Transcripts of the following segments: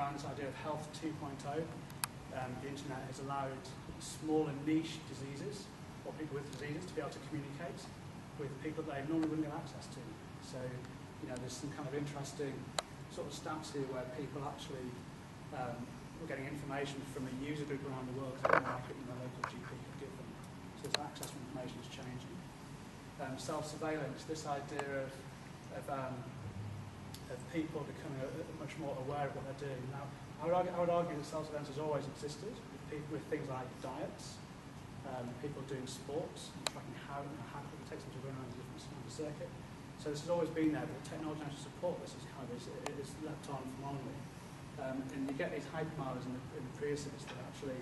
around this idea of health 2.0. The internet has allowed small and niche diseases, or people with diseases, to be able to communicate with people that they normally wouldn't have access to. So, there's some kind of interesting sort of stats here where people actually were getting information from a user group around the world because they didn't like it their local GP could give them. So this access to information is changing. Self-surveillance, this idea of people becoming much more aware of what they're doing. Now, I would argue that self-surveillance has always existed with things like diets, people doing sports, and tracking how it takes them to run around a different circuit. So this has always been there, but the technology to support this is leapt on phenomenally. And you get these hypermilers in the Priuses that actually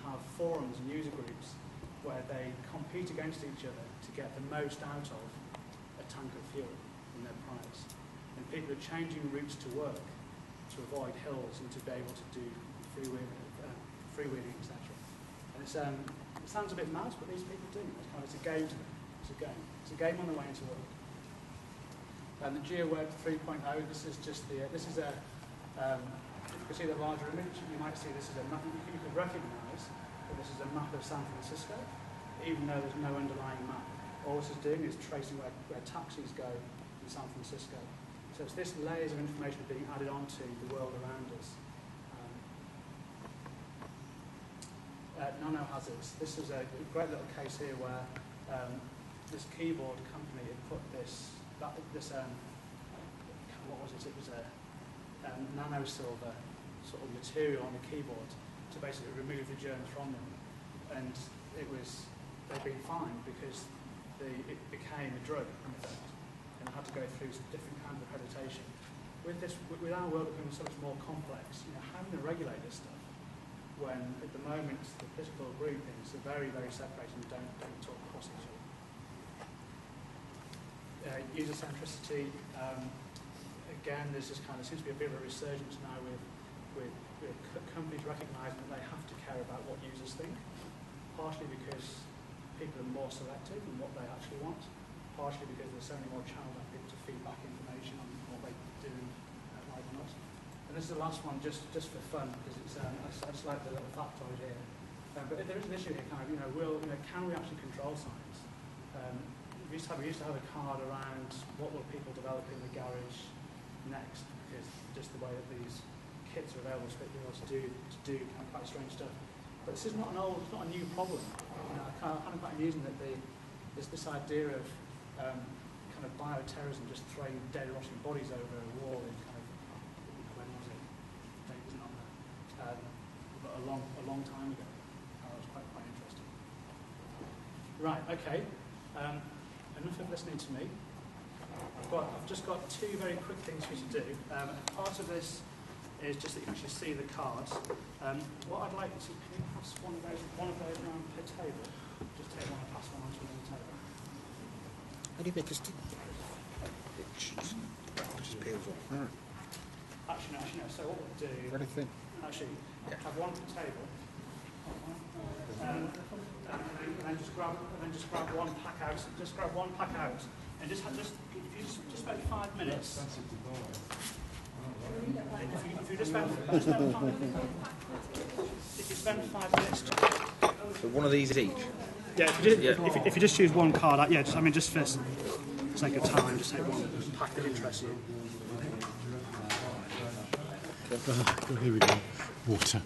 have forums and user groups where they compete against each other to get the most out of a tank of fuel in their price. And people are changing routes to work to avoid hills and to be able to do freewheeling, etc. And it sounds a bit mad, but these people do. It's a game to them. It's a game. It's a game on the way into work. And the GeoWeb 3.0. This is just the. This is a. If you can see the larger image, you might see this is a map. You could recognise that this is a map of San Francisco, even though there's no underlying map. All this is doing is tracing where taxis go in San Francisco. So it's this layers of information being added onto the world around us. Nanohazards. This is a great little case here where this keyboard company had put what was it? It was a nano-silver sort of material on the keyboard to basically remove the germs from them. And they'd been fined because it became a drug, in effect, and had to go through some different kinds of accreditation. With our world becoming so much more complex, how do you regulate this stuff when at the moment the political groupings are very, very separated and don't talk across each other? User centricity, again, there's this seems to be a bit of a resurgence now with companies recognising that they have to care about what users think, partially because people are more selective in what they actually want, partially because there's so many more channels for people to feed back information on what they do and like or not. And this is the last one, just for fun, because it's I just like the little factoid here. But there is an issue here, can we actually control science? We used to have a card around what will people develop in the garage next, because just the way that these kits are available to people to do quite strange stuff. But this is not it's not a new problem. I find it quite amusing that there's this idea of kind of bioterrorism, just throwing dead, rotting bodies over a wall in when was it? It wasn't on there. But a long time ago. That was quite interesting. Right. Okay. Enough of listening to me. I've just got two very quick things for you to do. Part of this is just that you can actually see the cards. What I'd like to, can you pass one of those around per table? Just take one and pass one onto another table. How do you make a stick? It just peels off. Right. Actually, no. So what we'll do... Very thin. Actually, have one per table. And then just grab one pack out. Just grab one pack out, and if you just spend 5 minutes. If you spend 5 minutes. So one of these each. Yeah. If you just choose one card, just for sake of time, just take one pack that interests you. Here we go. Water.